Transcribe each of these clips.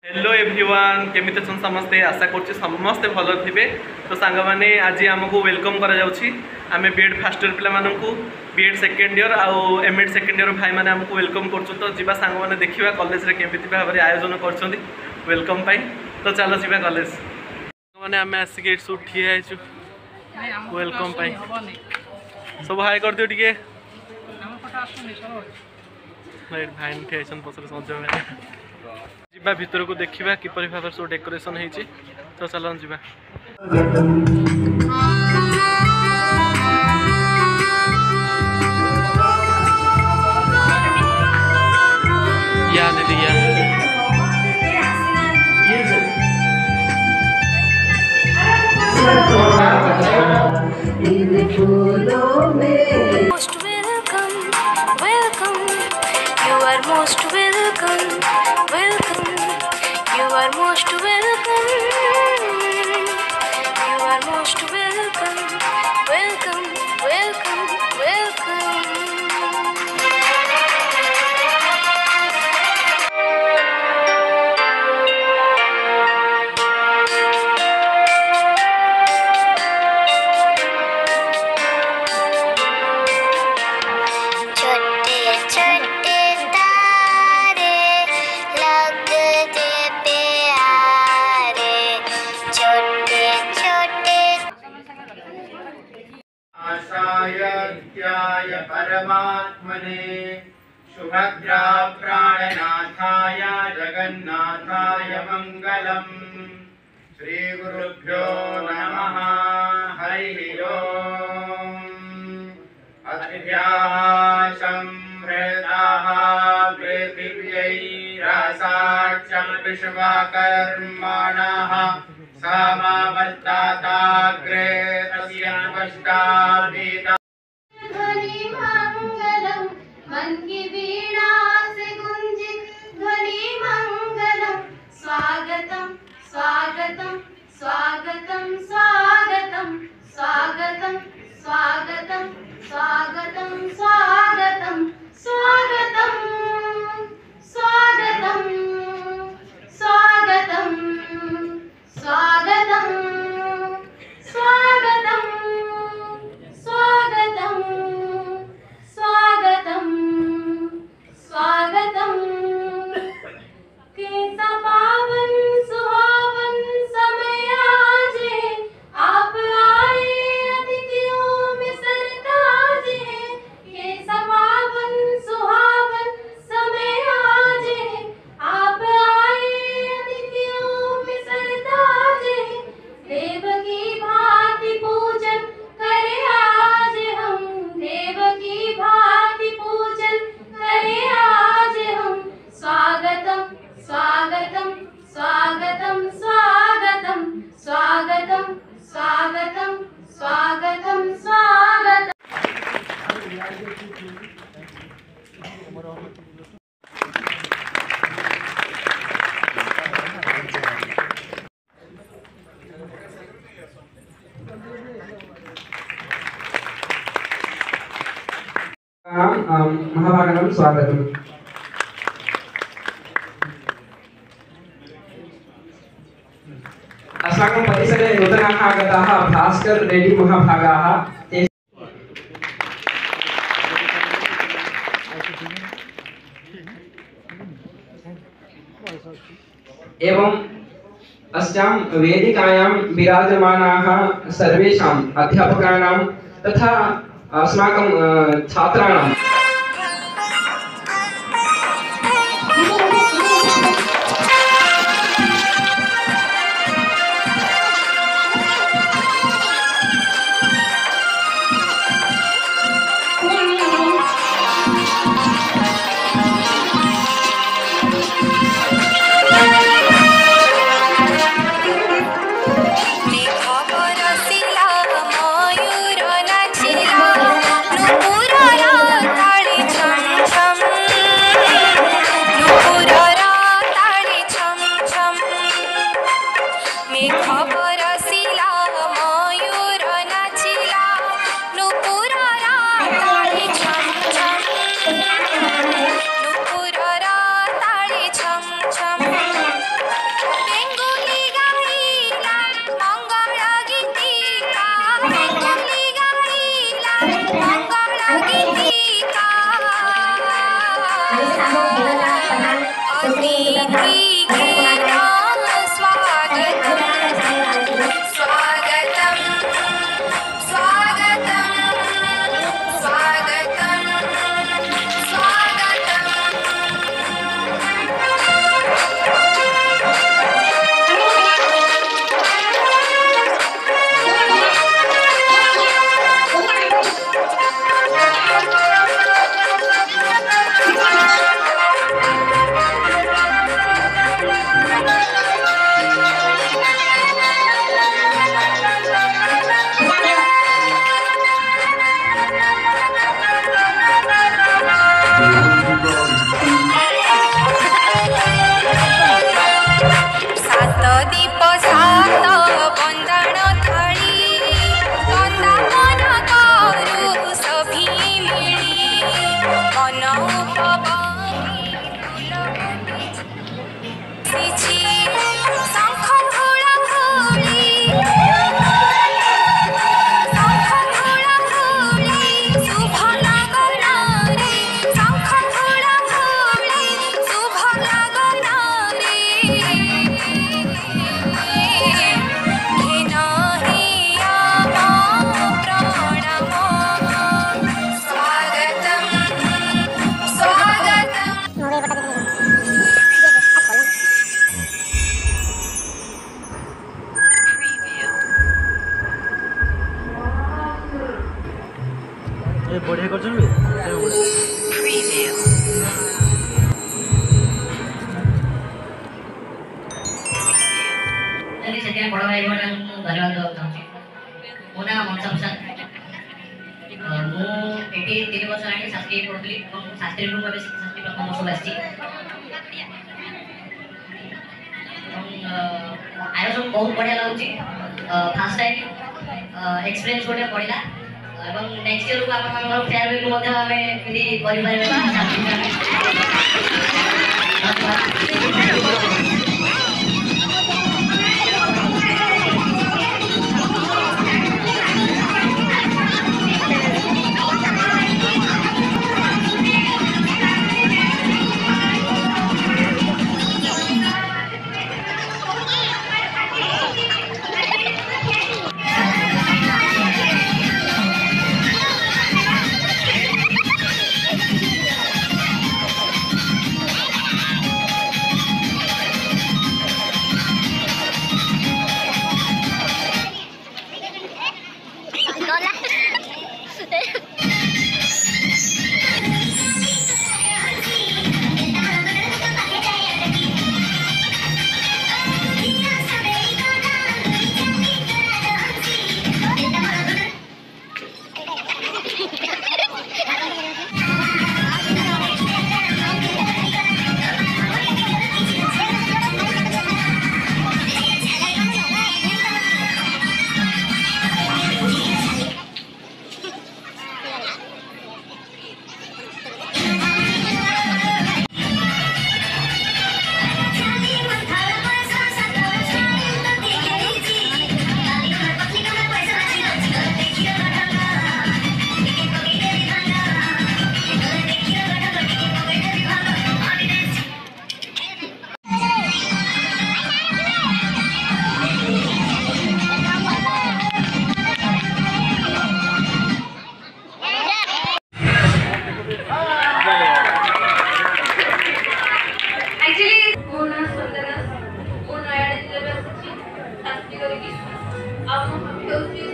Hello everyone केमी अच्छा समस्ते आशा कर समस्ते भल थे। तो सांग मैंने आज आमको वेलकम करा आम बीएड फास्ट इयर पिला बीएड सेकेंड इयर आउ एमएड सेकेंड इयर भाई मैंने आमको वेलकम कर। तो जी सांग मैंने देखा कॉलेज रे केमी भाव में आयोजन कर वेलकम पाई। तो चलो जी कॉलेज मैंने आम आसिक सब ठिया वेलकम पाई सब हाई कर दियो टे भाई ठिया पसंद सज जीवा भितर को देखा किपर भाव में सब डेकोरेशन होती। तो चलो जीवा या दीदी या Most welcome, welcome. You are most welcome, welcome. You are most welcome. You are most welcome, welcome, welcome, welcome. आसायत्याय परमात्मने सुभद्रा प्राणनाथाय जगन्नाथाय मंगलम्। श्री गुरुभ्यो नमः। हरिः ओम्। अतिथ्याः संहृताः पृथिव्यै रासाच्यं विश्वकर्मणः समावर्ताताग्रे तस्य पश्चाद् ध्वनि मंगलम मन की वीणा से गुंजित ध्वनि मंगलम। स्वागतम स्वागतम स्वागतम स्वागतम स्वागतम स्वागतम स्वागतम स्वागतम स्वागतम स्वागतम स्वागतम स्वागतम स्वागतम स्वागतम स्वागतम स्वागतम। कैसा पावन सुहावन समय आज है, आप आए अतिथियों में सरताज है। कैसा पावन सुहावन समय आज है, आप आए अतिथियों में सरताज है। देव की भांति पूजन करे आज हम, देव की भांति पूजन करे आज हम। स्वागतम स्वागतम स्वागतम स्वागतम स्वागतम स्वागतम स्वागतम स्वागतम। महाभागं स्वागतम्। अस्माकं परिसरे नूतनाः आगताः भास्कर रेड्डी महाभागाः एवं अस्यां वेदिकायां विराजमानाः सर्वेषाम् अध्यापकानां तथा अस्माकं छात्राणां मयूर नाचिला नुपुरा बड़ भाई बहन धन्यवाद देवा चाहूँगी मो ना मनसा प्रसाद मुझे 3 वर्ष आगे शास्त्री पढ़ुली शास्त्री शास्त्री प्रथम वर्ष आसी आयोजन बहुत बढ़िया लगुच फास्ट टाइम एक्सपीरियंस गोटे पड़ा और नेक्स्ट ईयर को आप फेयरवेल को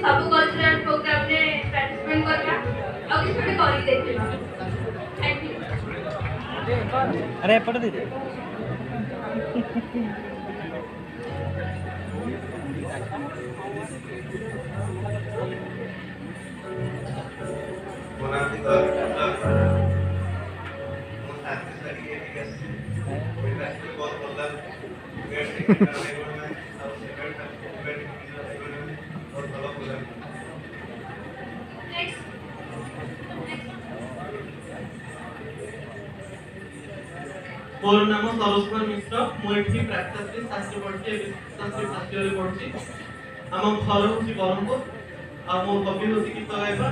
सब कल्चरल प्रोग्राम ने पार्टिसिपेट करबा और किछ गोटे करी देखिबा। Thank you. अरे पढ़ दे मोर नाम सरोजकुमार मिश्र मुझे प्राक्शास्त्री शास्त्री पढ़ी शास्त्री शास्त्री पढ़ी आम घर हूँ ब्रह्मपुर आ मो हबी हूँ गीत गाइबा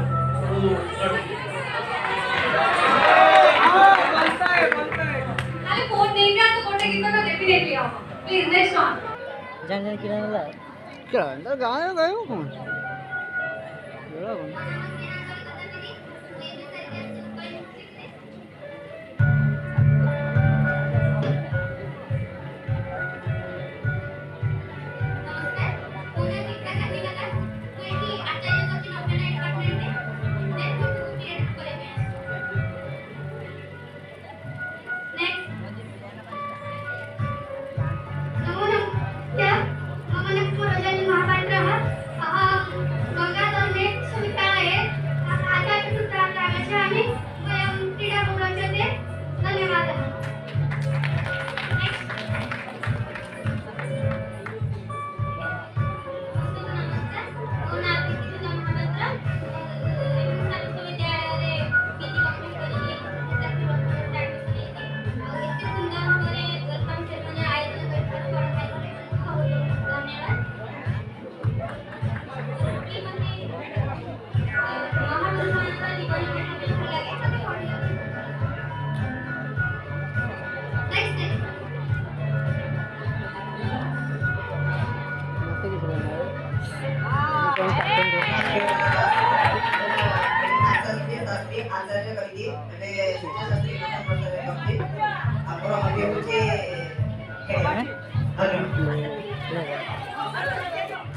अरे फोन देंगे तो कोटे गीत ना डेफिनेटली आओ प्लीज नेक्स्ट वन जान जान किरण ला किरण ला गायो गायो कौन बोला कौन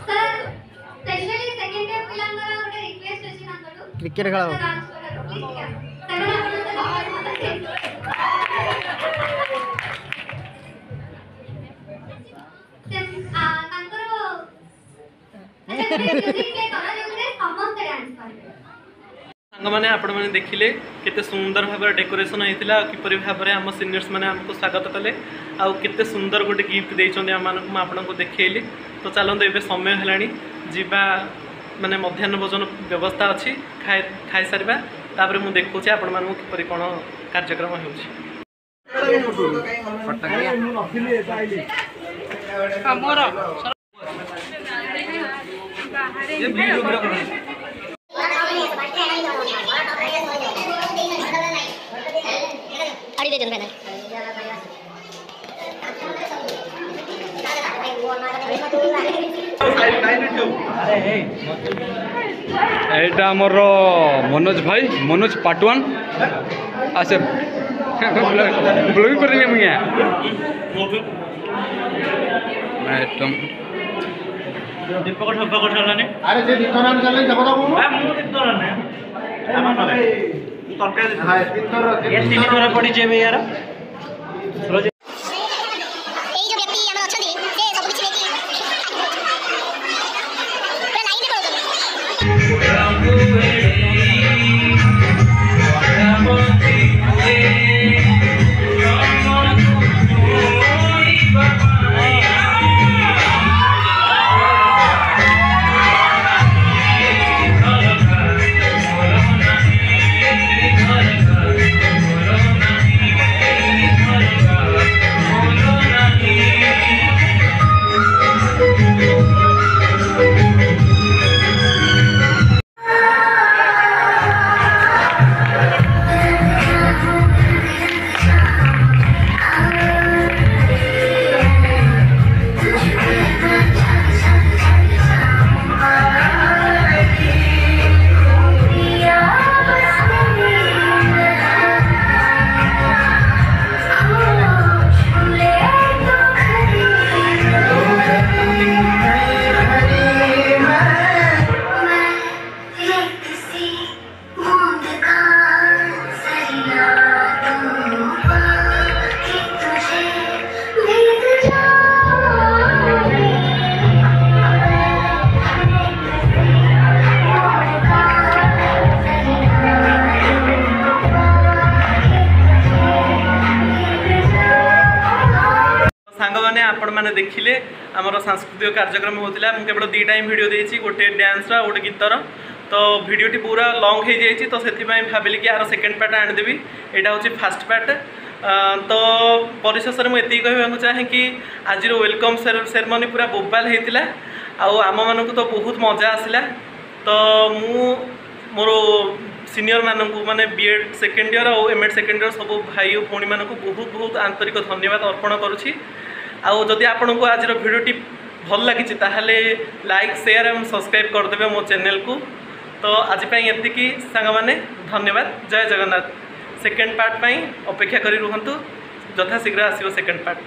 सर सेकंड ईयर पिलांगर गोटे रिक्वेस्ट अछि नांगडू क्रिकेट खेला प्लीज सांगने आपण मैंने देखिले केते सुंदर भाव डेकोरेशन होता किपरि भाव में आम सीनियर्स मैंने आमको स्वागत कले आउ केते सुंदर गोटे गिफ्ट देइछोंदे आम आपनको देखैली। तो चलते एबे समय हेलानी जीवा माने मध्याह्न भोजन व्यवस्था अच्छी खाई सारिबा तापर मु देखुछि आपण मानकु किपरि कोन कार्यक्रम होउछि। एटा आमर मनोज भाई मनोज पाटवान आसे ब्लॉगिंग करेंगे मुझे एकदम दीपक ठप्पा करछलाने अरे जे दिथरान चले जब तो आ मु दिथराने तरकारी हां दिथर ये तीन थोड़ा पड़ी जेबे यार सांगने आपण मैंने देखिले आमर सांस्कृतिक कार्यक्रम होता मुझे केवल दुईटा ही वीडियो देती गोटे डांस गोटे गीतर तो वीडियोटी पूरा लॉन्ग हो जाए तो से भाविली कि यार सेकेंड पार्ट आनीदेवी यहाँ हूँ फास्ट पार्ट तो परिशेष में मुझे कहवाक चाहे कि आज वेलकम सेरेमनी पूरा बोबाल होता आम मानक तो बहुत मजा आसला तो मु मोर सीनियर मानक माने बीएड सेकेंड ईयर और एमएड सेकेंड ईयर सब भाई और भौणी मानक बहुत बहुत आंतरिक धन्यवाद अर्पण करुँची। आदि आपन को आज भिडियोटी भल लगी लाइक शेयर और सब्सक्राइब करदे मो चैनल को। तो आज एति सांग माने धन्यवाद। जय जगन्नाथ। सेकेंड पार्ट अपेक्षा करी रुहंतु, यथाशीघ्र आसिबो सेकेंड पार्ट।